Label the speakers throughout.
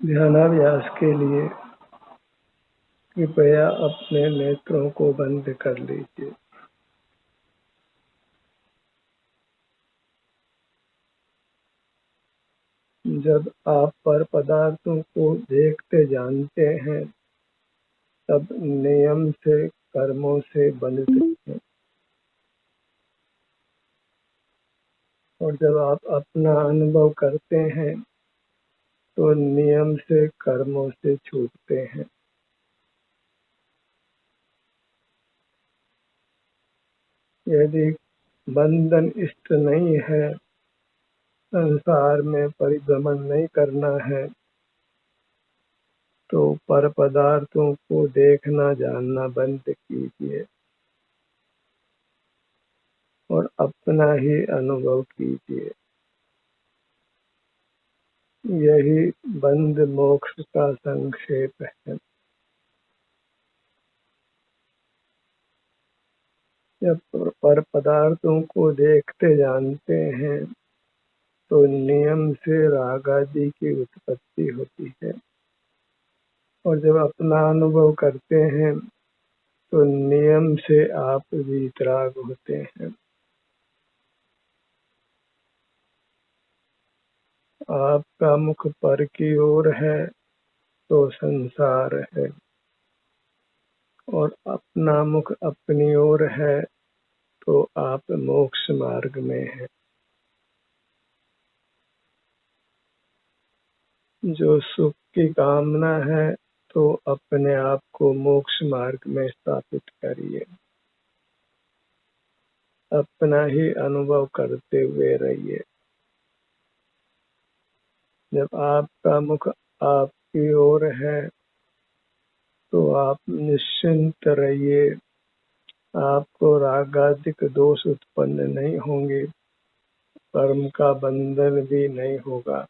Speaker 1: ध्यानाभ्यास के लिए कृपया अपने नेत्रों को बंद कर लीजिए। जब आप पर पदार्थों को देखते जानते हैं तब नियम से कर्मों से बंधते हैं, और जब आप अपना अनुभव करते हैं तो नियम से कर्मों से छूटते हैं। यदि बंधन इष्ट नहीं है, संसार में परिभ्रमण नहीं करना है, तो पर पदार्थों को देखना जानना बंद कीजिए और अपना ही अनुभव कीजिए। यही बंध मोक्ष का संक्षेप है। जब पर पदार्थों को देखते जानते हैं तो नियम से राग आदि की उत्पत्ति होती है, और जब अपना अनुभव करते हैं तो नियम से आप वीतराग होते हैं। आपका मुख पर की ओर है तो संसार है, और अपना मुख अपनी ओर है तो आप मोक्ष मार्ग में हैं। जो सुख की कामना है तो अपने आप को मोक्ष मार्ग में स्थापित करिए। अपना ही अनुभव करते हुए रहिए। जब आपका मुख आपकी ओर है तो आप निश्चिंत रहिए। आपको रागादिक दोष उत्पन्न नहीं होंगे, कर्म का बंधन भी नहीं होगा।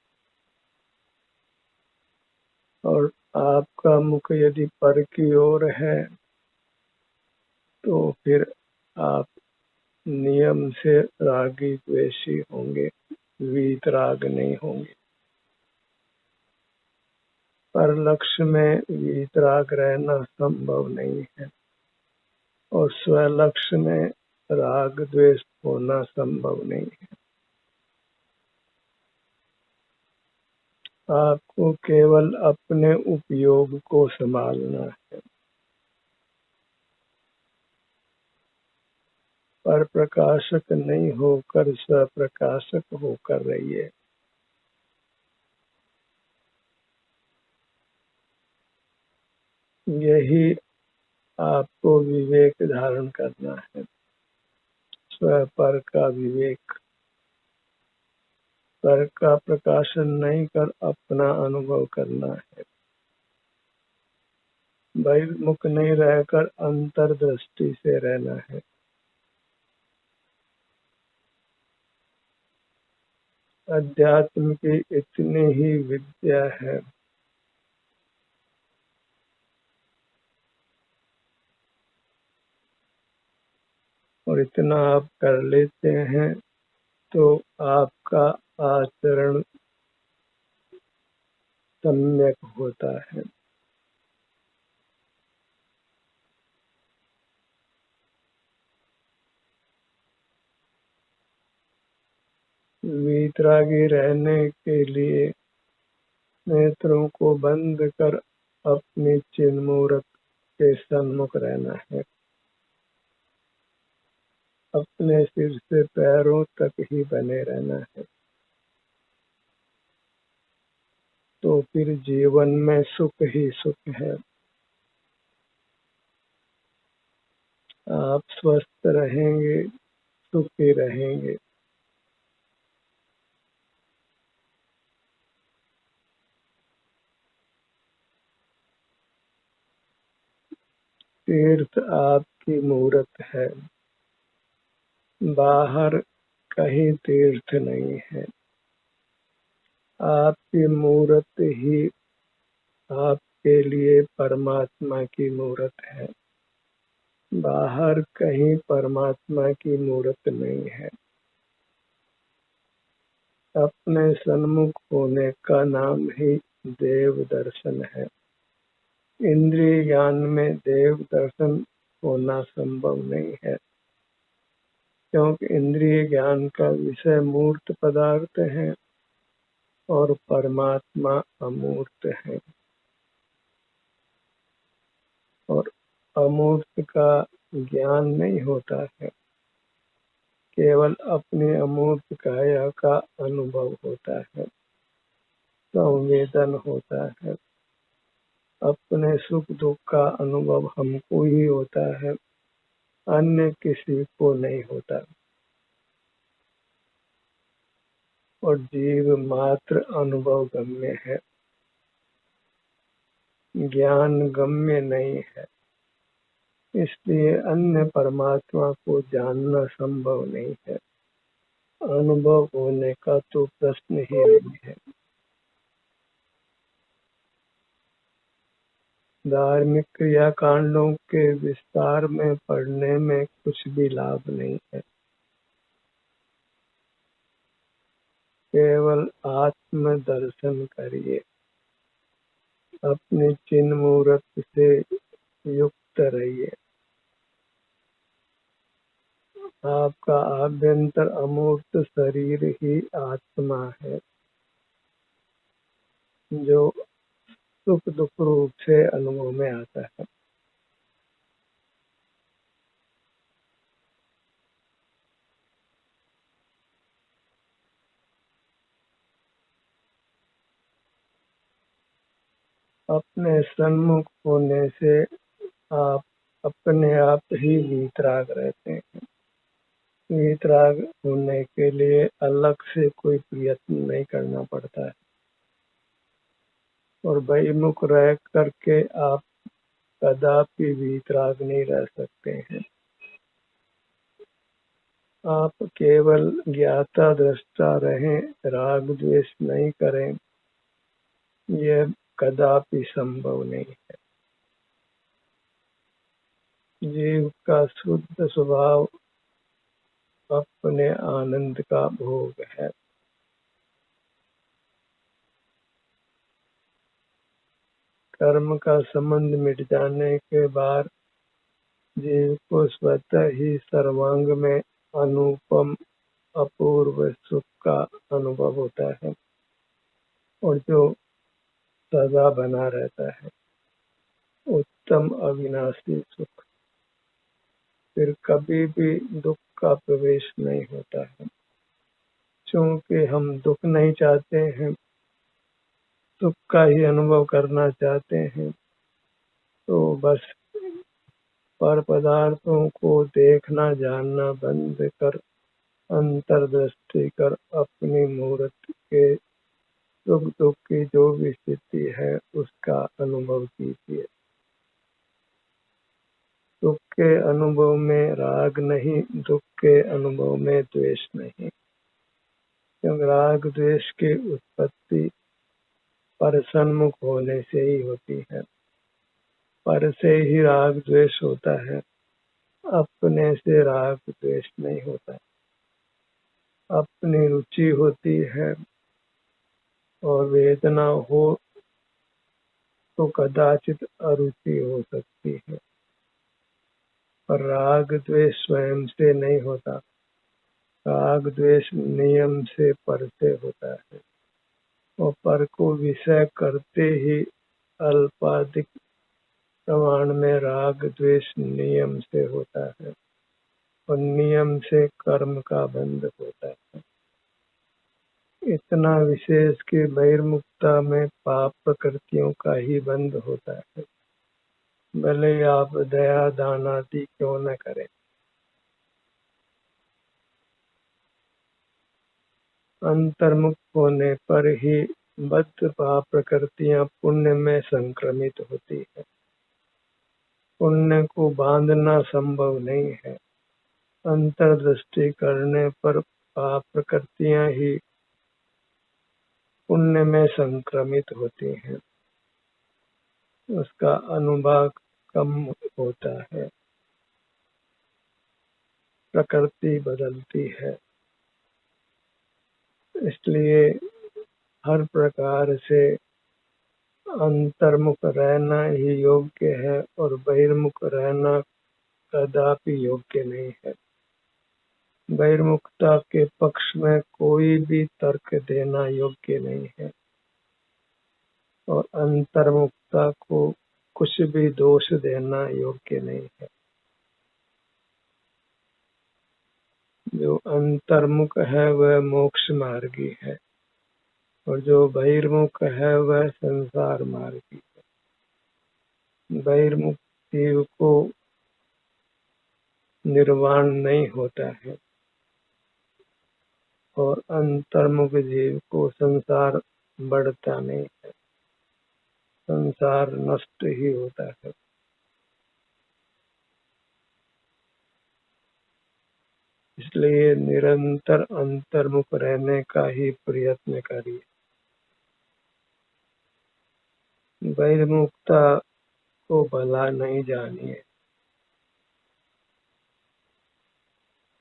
Speaker 1: और आपका मुख यदि पर की ओर है तो फिर आप नियम से रागी द्वेषी होंगे, वीतराग नहीं होंगे। पर लक्ष्य में वीतराग रहना संभव नहीं है, और स्वलक्ष्य में राग द्वेष होना संभव नहीं है। आपको केवल अपने उपयोग को संभालना है, पर प्रकाशक नहीं होकर स्वप्रकाशक होकर रहिए। यही आपको विवेक धारण करना है, स्व पर का विवेक। पर का प्रकाशन नहीं कर अपना अनुभव करना है। बहिर्मुख नहीं रहकर अंतर्दृष्टि से रहना है। अध्यात्म की इतनी ही विद्या है। और इतना आप कर लेते हैं तो आपका आचरण सम्यक होता है। वीतरागी रहने के लिए नेत्रों को बंद कर अपनी चिन्मूर्त के सन्मुख रहना है। अपने सिर से पैरों तक ही बने रहना है, तो फिर जीवन में सुख ही सुख है। आप स्वस्थ रहेंगे, सुखी रहेंगे। तीर्थ आपकी मूरत है, बाहर कहीं तीर्थ नहीं है। आपकी मूरत ही आपके लिए परमात्मा की मूरत है। बाहर कहीं परमात्मा की मूरत नहीं है। अपने सन्मुख होने का नाम ही देव दर्शन है। इंद्रिय ज्ञान में देव दर्शन होना संभव नहीं है, क्योंकि इंद्रिय ज्ञान का विषय मूर्त पदार्थ है और परमात्मा अमूर्त है। और अमूर्त का ज्ञान नहीं होता है, केवल अपनी अमूर्त काया का अनुभव होता है, संवेदन होता है। अपने सुख दुख का अनुभव हमको ही होता है, अन्य किसी को नहीं होता। और जीव मात्र अनुभव गम्य है, ज्ञान गम्य नहीं है। इसलिए अन्य परमात्मा को जानना संभव नहीं है। अनुभव होने का तो प्रश्न ही नहीं है। धार्मिक क्रियाकांडों के विस्तार में पढ़ने में कुछ भी लाभ नहीं है। केवल आत्म दर्शन करिए, अपने चिन्ह मूर्त से युक्त रहिए। आपका आभ्यंतर अमूर्त शरीर ही आत्मा है, जो सुख दुख रूप से अनुभव में आता है। अपने सन्मुख होने से आप अपने आप ही वीतराग रहते हैं। वीतराग होने के लिए अलग से कोई प्रयत्न नहीं करना पड़ता है। और बहिर्मुख रह करके आप कदापि वीतराग नहीं रह सकते हैं। आप केवल ज्ञाता दृष्टा रहें, राग द्वेष नहीं करें, यह कदापि संभव नहीं है। जीव का शुद्ध स्वभाव अपने आनंद का भोग है। कर्म का संबंध मिट जाने के बाद जीव को स्वतः ही सर्वांग में अनुपम अपूर्व सुख का अनुभव होता है, और जो सदा बना रहता है, उत्तम अविनाशी सुख। फिर कभी भी दुख का प्रवेश नहीं होता है। क्योंकि हम दुख नहीं चाहते हैं, सुख का ही अनुभव करना चाहते हैं, तो बस पर पदार्थों को देखना जानना बंद कर अंतर्दृष्टि कर अपनी मूर्त के सुख दुख की जो भी स्थिति है उसका अनुभव कीजिए। सुख के अनुभव में राग नहीं, दुख के अनुभव में द्वेष नहीं। क्योंकि राग द्वेष की उत्पत्ति पर सन्मुख होने से ही होती है। पर से ही राग द्वेष होता है, अपने से राग द्वेष नहीं होता। अपनी रुचि होती है, और वेदना हो तो कदाचित अरुचि हो सकती है, पर राग द्वेष स्वयं से नहीं होता। राग द्वेष नियम से पर से होता है, और पर को विषय करते ही अल्पाधिक प्रमाण में राग द्वेष नियम से होता है, और नियम से कर्म का बंध होता है। इतना विशेष कि बहिर्मुखता में पाप प्रकृतियों का ही बंध होता है, भले आप दया दान आदि क्यों न करें। अंतर्मुख होने पर ही बद्ध पाप प्रकृतियां पुण्य में संक्रमित होती है। पुण्य को बांधना संभव नहीं है। अंतर्दृष्टि करने पर पाप प्रकृतियां ही पुण्य में संक्रमित होती हैं, उसका अनुभाग कम होता है, प्रकृति बदलती है। इसलिए हर प्रकार से अंतर्मुख रहना ही योग्य है और बहिर्मुख रहना कदापि योग्य नहीं है। बहिर्मुखता के पक्ष में कोई भी तर्क देना योग्य नहीं है और अंतर्मुखता को कुछ भी दोष देना योग्य नहीं है। जो अंतर्मुख है वह मोक्ष मार्गी है और जो बहिर्मुख है वह संसार मार्गी है। बहिर्मुख जीव को निर्वाण नहीं होता है और अंतर्मुख जीव को संसार बढ़ता नहीं है, संसार नष्ट ही होता है। इसलिए निरंतर अंतर्मुख रहने का ही प्रयत्न करिए। बहिर्मुखता को भला नहीं जानिए।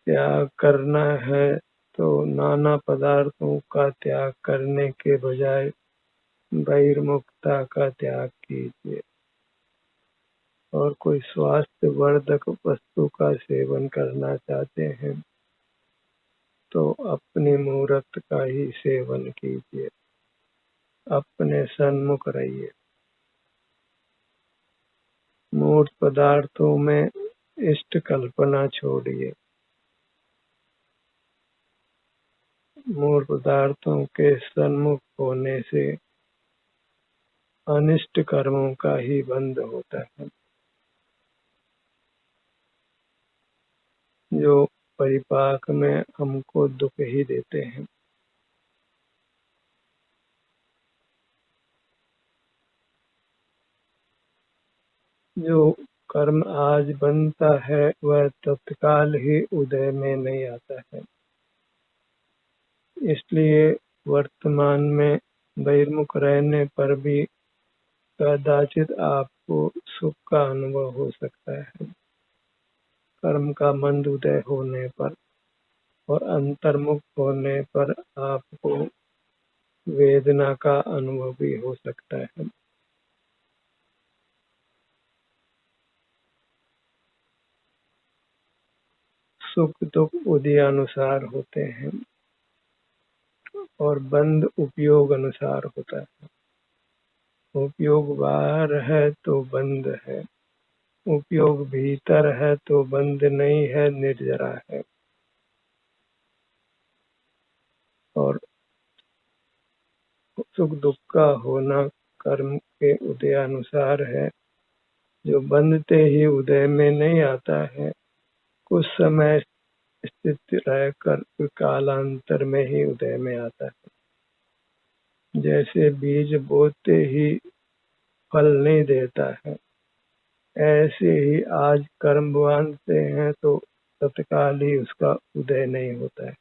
Speaker 1: त्याग करना है तो नाना पदार्थों का त्याग करने के बजाय बहिर्मुखता का त्याग कीजिए और कोई स्वास्थ्य वर्धक वस्तु का सेवन करना चाहते हैं तो अपने मूर्त का ही सेवन कीजिए, अपने सन्मुख रहिए। मूर्त पदार्थों में इष्ट कल्पना छोड़िए। मूर्त पदार्थों के सन्मुख होने से अनिष्ट कर्मों का ही बंध होता है। जो परिपाक में हमको दुख ही देते हैं। जो कर्म आज बनता है वह तत्काल ही उदय में नहीं आता है। इसलिए वर्तमान में बहिर्मुख रहने पर भी कदाचित आपको सुख का अनुभव हो सकता है कर्म का मंद उदय होने पर, और अंतर्मुख होने पर आपको वेदना का अनुभव भी हो सकता है। सुख दुख उदयानुसार होते हैं और बंध उपयोग अनुसार होता है। उपयोग बाहर है तो बंध है, उपयोग भीतर है तो बंध नहीं है, निर्जरा है। और सुख दुख का होना कर्म के उदयानुसार है। जो बंधते ही उदय में नहीं आता है, कुछ समय स्थित रहकर कालांतर में ही उदय में आता है। जैसे बीज बोते ही फल नहीं देता है, ऐसे ही आज कर्म बांधते हैं तो तत्काल ही उसका उदय नहीं होता है।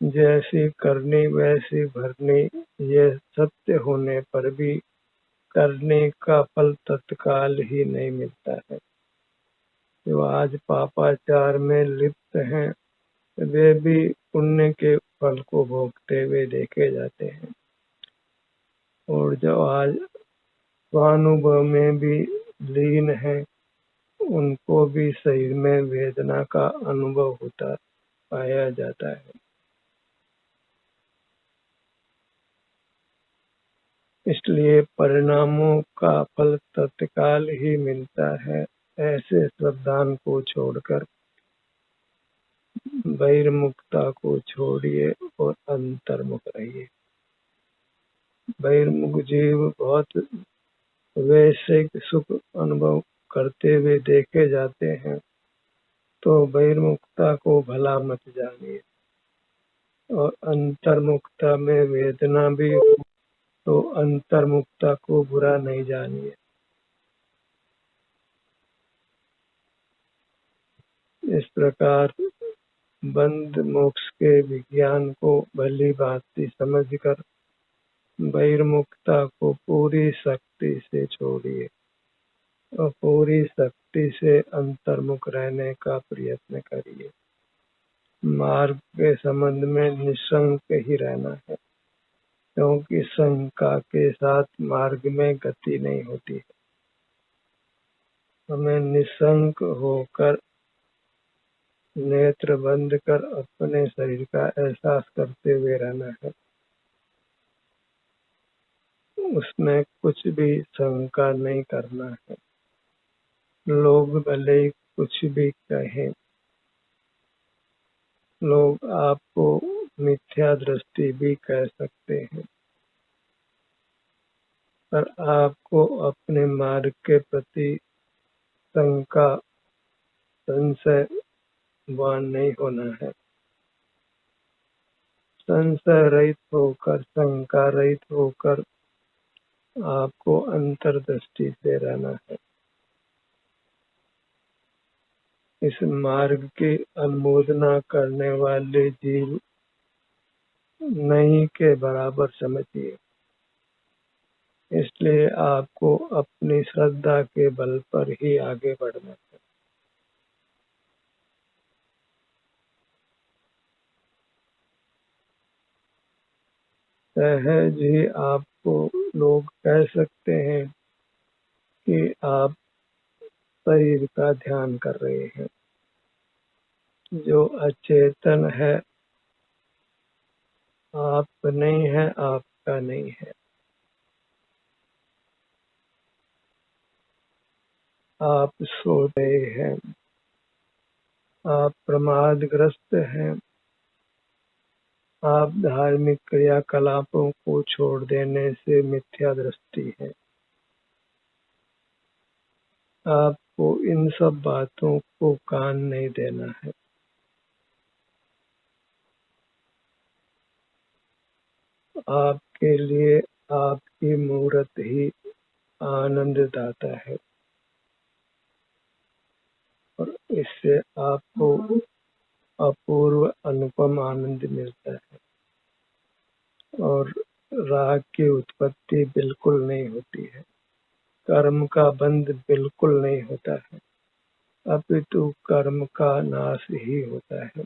Speaker 1: जैसी करनी वैसी भरनी, यह सत्य होने पर भी करने का फल तत्काल ही नहीं मिलता है। जो आज पापाचार में लिप्त हैं वे भी पुण्य के फल को भोगते हुए देखे जाते हैं, और जो आज स्वानुभव में भी लीन है उनको भी शरीर में वेदना का अनुभव होता पाया जाता है। इसलिए परिणामों का फल तत्काल ही मिलता है। ऐसे श्रद्धान को छोड़कर बहिर्मुखता को छोड़िए और अंतर्मुख रहिए। बहिर्मुख जीव बहुत वैश्विक सुख अनुभव करते हुए देखे जाते हैं, तो बहिर्मुखता को भला मत जानिए, और अंतर्मुखता में वेदना भी हो तो अंतर्मुखता को बुरा नहीं जानिए। इस प्रकार बंध मोक्ष के विज्ञान को भली भांति समझकर बहिर्मुखता को पूरी शक्ति से छोड़िए और पूरी शक्ति से अंतर्मुख रहने का प्रयत्न करिए। मार्ग के संबंध में निशंक ही रहना है। क्योंकि शंका के साथ मार्ग में गति नहीं होती है। हमें निशंक होकर नेत्र बंद कर अपने शरीर का एहसास करते हुए रहना है। उसमें कुछ भी शंका नहीं करना है। लोग भले ही कुछ भी कहें, लोग आपको मिथ्या दृष्टि भी कह सकते हैं, पर आपको अपने मार्ग के प्रति शंका संशयवान नहीं होना है। संशय रहित होकर, शंका रहित होकर आपको अंतर्दृष्टि से रहना है। इस मार्ग की अनुमोदना करने वाले जीव नहीं के बराबर समझिए। इसलिए आपको अपनी श्रद्धा के बल पर ही आगे बढ़ना है। सहज ही आपको लोग कह सकते हैं कि आप शरीर का ध्यान कर रहे हैं। जो अचेतन है, आप नहीं है, आपका नहीं है। आप सो रहे हैं, आप प्रमादग्रस्त हैं, आप धार्मिक क्रियाकलापों को छोड़ देने से मिथ्या दृष्टि है। आपको इन सब बातों को कान नहीं देना है। आपके लिए आपकी मूर्त ही आनंददाता है और इससे आपको अपूर्व अनुपम आनंद मिलता है और राग की उत्पत्ति बिल्कुल नहीं होती है। कर्म का बंध बिल्कुल नहीं होता है, अपितु कर्म का नाश ही होता है।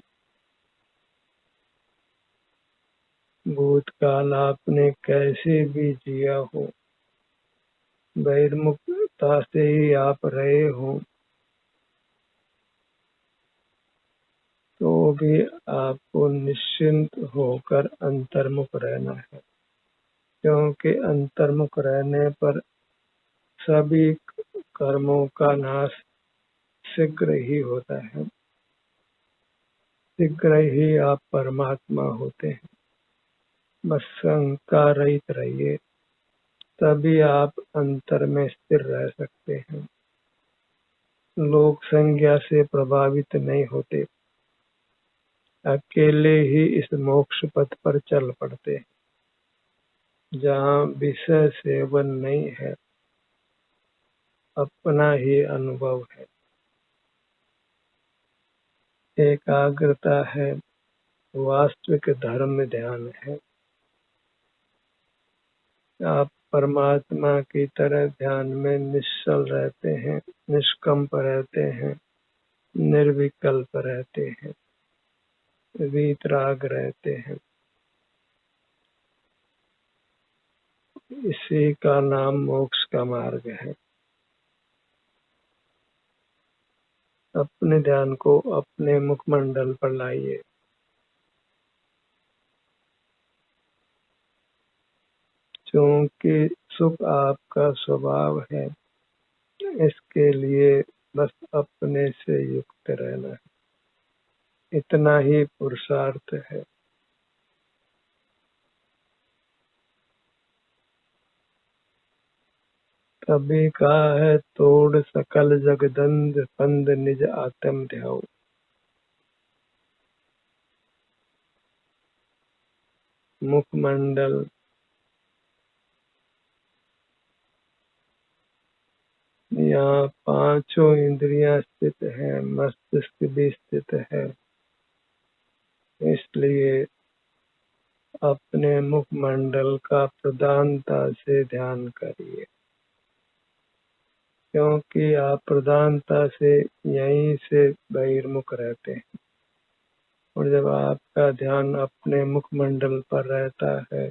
Speaker 1: भूतकाल आपने कैसे भी जिया हो, बहिर्मुखता से ही आप रहे हो, तो भी आपको निश्चिंत होकर अंतर्मुख रहना है। क्योंकि अंतर्मुख रहने पर सभी कर्मों का नाश शीघ्र ही होता है। शीघ्र ही आप परमात्मा होते हैं। बस शंका रहित रहिए, तभी आप अंतर में स्थिर रह सकते हैं। लोग संज्ञा से प्रभावित नहीं होते, अकेले ही इस मोक्ष पथ पर चल पड़ते हैं। जहाँ विषय सेवन नहीं है, अपना ही अनुभव है, एकाग्रता है, वास्तविक धर्म ध्यान है। आप परमात्मा की तरह ध्यान में निश्चल रहते हैं, निष्कंप रहते हैं, निर्विकल्प रहते हैं, वीतराग रहते हैं। इसी का नाम मोक्ष का मार्ग है। अपने ध्यान को अपने मुखमंडल पर लाइए। क्योंकि सुख आपका स्वभाव है, इसके लिए बस अपने से युक्त रहना है, इतना ही पुरुषार्थ है। तभी कहा है, तोड़ सकल जगदंद फंद निज आत्म ध्याओ। मुखमंडल यहाँ पांचों इंद्रियां स्थित हैं, मस्तिष्क भी स्थित है। इसलिए अपने मुखमंडल का प्रधानता से ध्यान करिए, क्योंकि आप प्रधानता से यहीं से बहिर्मुख रहते हैं। और जब आपका ध्यान अपने मुखमंडल पर रहता है,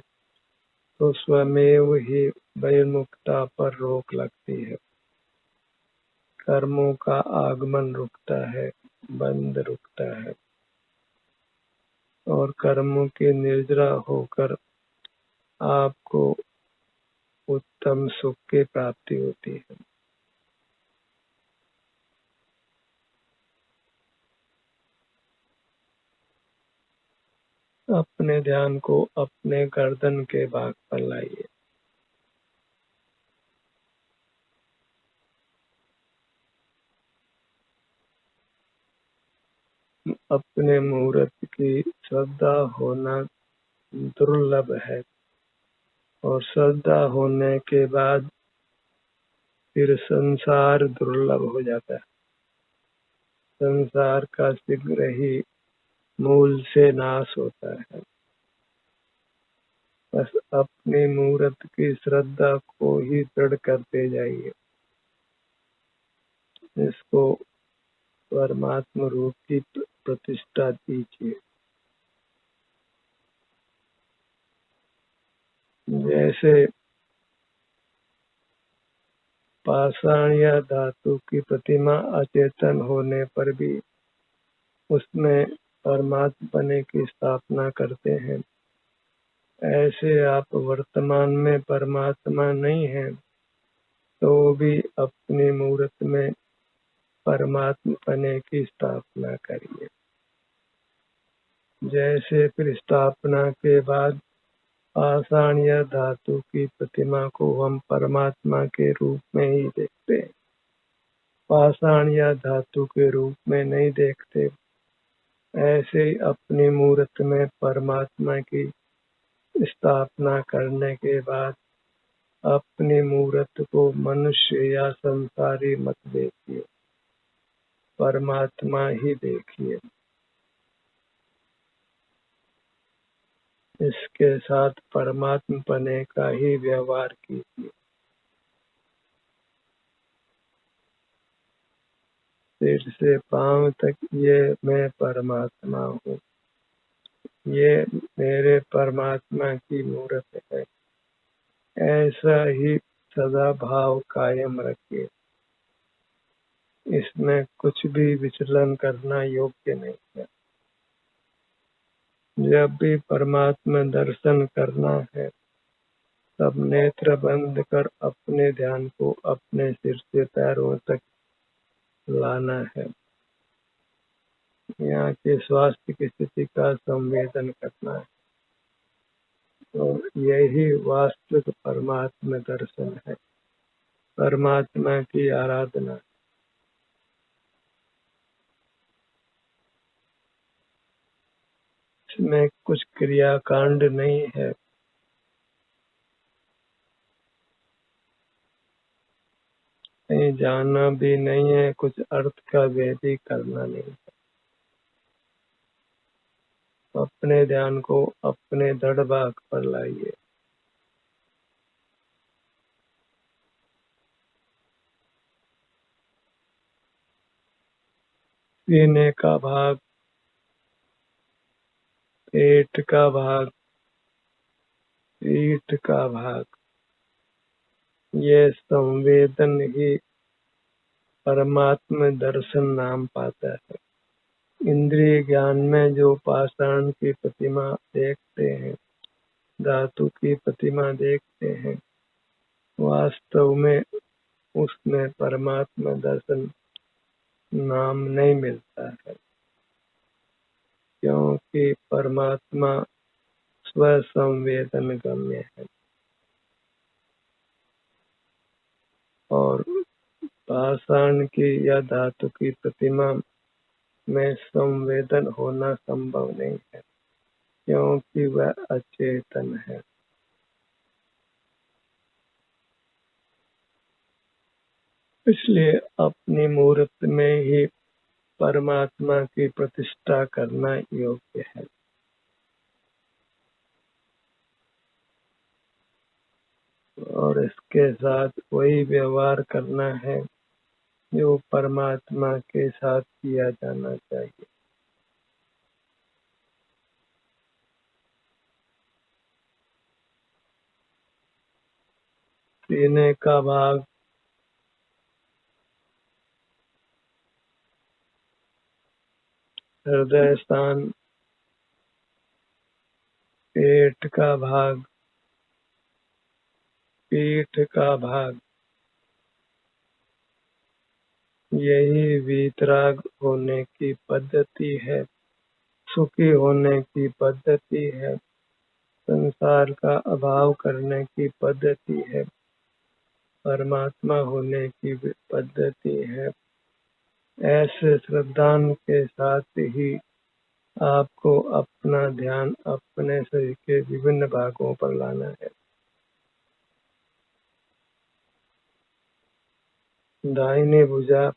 Speaker 1: तो स्वमेव ही बहिर्मुखता पर रोक लगती है। कर्मों का आगमन रुकता है, बंध रुकता है और कर्मों की निर्जरा होकर आपको उत्तम सुख की प्राप्ति होती है। अपने ध्यान को अपने गर्दन के भाग पर लाइए। अपने मुहूर्त की श्रद्धा होना दुर्लभ है और श्रद्धा होने के बाद फिर संसार दुर्लभ हो जाता है। संसार का शीघ्र ही मूल से नाश होता है। बस अपनी मूर्त की श्रद्धा को ही दृढ़ करते जाइए। इसको परमात्मा रूप की प्रतिष्ठा दीजिए। जैसे पाषाण या धातु की प्रतिमा अचेतन होने पर भी उसमें परमात्मा की स्थापना करते हैं, ऐसे आप वर्तमान में परमात्मा नहीं हैं तो भी अपनी मूर्त में परमात्मा की स्थापना करिए। जैसे फिर स्थापना के बाद पाषाण या धातु की प्रतिमा को हम परमात्मा के रूप में ही देखते हैं, पाषाण या धातु के रूप में नहीं देखते। ऐसे ही अपनी मूर्त में परमात्मा की स्थापना करने के बाद अपनी मूर्त को मनुष्य या संसारी मत देखिए, परमात्मा ही देखिए। इसके साथ परमात्मा पने का ही व्यवहार कीजिए। सिर से पांव तक ये मैं परमात्मा हूँ, ये मेरे परमात्मा की मूर्त है, ऐसा ही सदा भाव कायम रखिए। इसमें कुछ भी विचलन करना योग्य नहीं है। जब भी परमात्मा दर्शन करना है तब नेत्र बंद कर अपने ध्यान को अपने सिर से पैरों तक लाना है। यहाँ के स्वास्थ्य की स्थिति का संवेदन करना है। तो यही वास्तविक परमात्मा दर्शन है, परमात्मा की आराधना। इसमें कुछ क्रियाकांड नहीं है, कहीं जाना भी नहीं है, कुछ अर्थ का भेद भी करना नहीं है। अपने ध्यान को अपने दृढ़ भाग पर लाइए। सीने का भाग, पेट का भाग, पीठ का भाग, ये संवेदन ही परमात्मा दर्शन नाम पाता है। इंद्रिय ज्ञान में जो पाषाण की प्रतिमा देखते हैं, धातु की प्रतिमा देखते हैं, वास्तव में उसमें परमात्मा दर्शन नाम नहीं मिलता है, क्योंकि परमात्मा स्वसंवेदन गम्य है और पाषाण की या धातु की प्रतिमा में संवेदन होना संभव नहीं है, क्योंकि वह अचेतन है। इसलिए अपनी मूर्त में ही परमात्मा की प्रतिष्ठा करना योग्य है। और इसके साथ वही व्यवहार करना है जो परमात्मा के साथ किया जाना चाहिए। सीने का भाग, हृदय स्थान, पेट का भाग, पीठ का भाग, यही वीतराग होने की पद्धति है, सुखी होने की पद्धति है, संसार का अभाव करने की पद्धति है, परमात्मा होने की पद्धति है। ऐसे श्रद्धान के साथ ही आपको अपना ध्यान अपने शरीर के विभिन्न भागों पर लाना है। दाहिनी भुजा,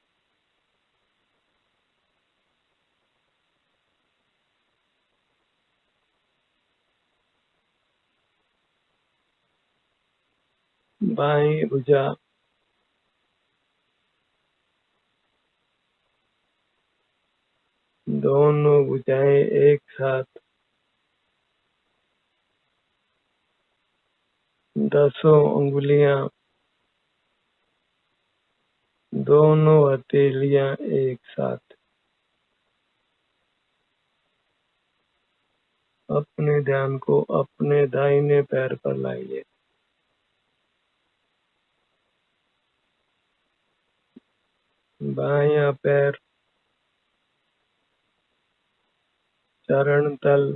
Speaker 1: बाईं भुजा, दोनों भुजाएं एक साथ, 10 उंगलियां, दोनों हथेलियां एक साथ। अपने ध्यान को अपने दाहिने पैर पर लाइए। बायां पैर, चरण तल,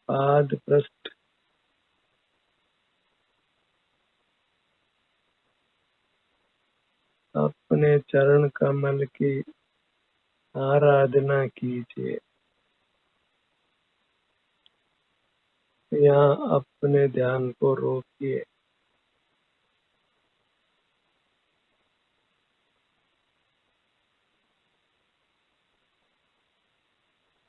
Speaker 1: पाद पृष्ठ, अपने चरण कमल की आराधना कीजिए। यहाँ अपने ध्यान को रोकिए।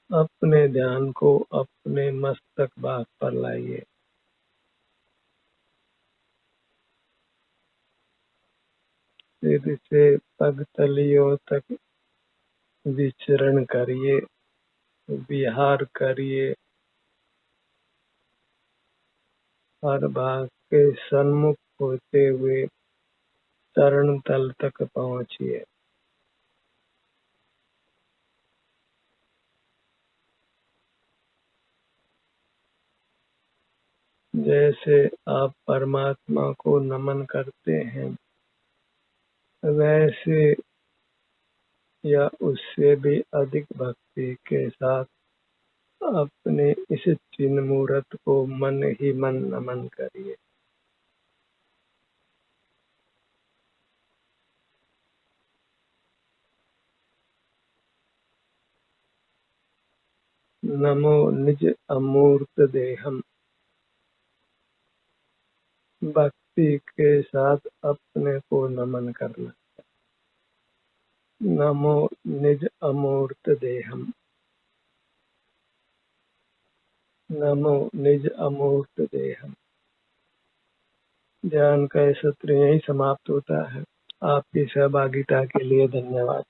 Speaker 1: अपने ध्यान को अपने मस्तक भाग पर लाइए। सिर से पग तलियों तक विचरण करिए, विहार करिए। हर भाग के सन्मुख होते हुए चरण तल तक पहुँचिए। जैसे आप परमात्मा को नमन करते हैं, वैसे या उससे भी अधिक भक्ति के साथ अपने इस चिन्ह मूर्त को मन ही मन नमन करिए। नमो निज अमूर्त देहम, भक्ति के साथ अपने को नमन करना। नमो निज अमूर्त देहम, नमो निज अमूर्त देहम। ध्यान का सत्र यही समाप्त होता है। आपकी सहभागिता के लिए धन्यवाद।